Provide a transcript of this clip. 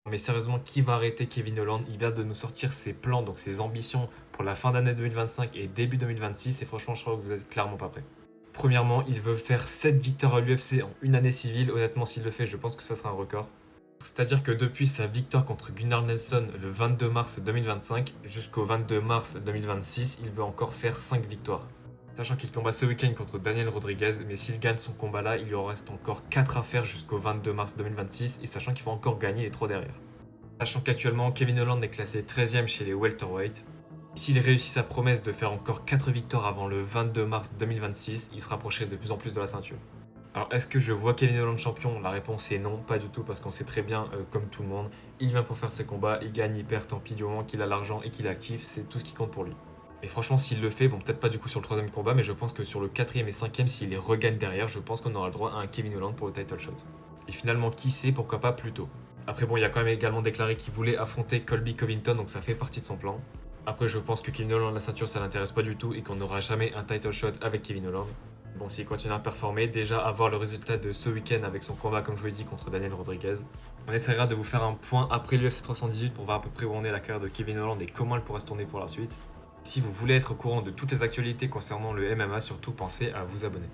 Mais sérieusement, qui va arrêter Kevin Holland? Il vient de nous sortir ses plans, donc ses ambitions pour la fin d'année 2025 et début 2026. Et franchement, je crois que vous êtes clairement pas prêts. Premièrement, il veut faire 7 victoires à l'UFC en une année civile. Honnêtement, s'il le fait, je pense que ça sera un record. C'est-à-dire que depuis sa victoire contre Gunnar Nelson le 22 mars 2025 jusqu'au 22 mars 2026, il veut encore faire 5 victoires. Sachant qu'il combat ce week-end contre Daniel Rodriguez, mais s'il gagne son combat là, il lui en reste encore 4 à faire jusqu'au 22 mars 2026, et sachant qu'il faut encore gagner les 3 derrière. Sachant qu'actuellement, Kevin Holland est classé 13ème chez les welterweight. S'il réussit sa promesse de faire encore 4 victoires avant le 22 mars 2026, il se rapprocherait de plus en plus de la ceinture. Alors est-ce que je vois Kevin Holland champion? La réponse est non, pas du tout, parce qu'on sait très bien, comme tout le monde, il vient pour faire ses combats, il gagne, il perd, tant pis, du moment qu'il a l'argent et qu'il est actif, c'est tout ce qui compte pour lui. Et franchement, s'il le fait, bon, peut-être pas du coup sur le troisième combat, mais je pense que sur le quatrième et cinquième, s'il les regagne derrière, je pense qu'on aura le droit à un Kevin Holland pour le title shot. Et finalement, qui sait, pourquoi pas plus tôt. Après, bon, il a quand même également déclaré qu'il voulait affronter Colby Covington, donc ça fait partie de son plan. Après, je pense que Kevin Holland, la ceinture, ça l'intéresse pas du tout et qu'on n'aura jamais un title shot avec Kevin Holland. Bon, s'il continue à performer, déjà avoir le résultat de ce week-end avec son combat, comme je vous l'ai dit, contre Daniel Rodriguez. On essaiera de vous faire un point après l'UFC 318 pour voir à peu près où on est la carrière de Kevin Holland et comment elle pourrait se tourner pour la suite. Si vous voulez être au courant de toutes les actualités concernant le MMA, surtout pensez à vous abonner.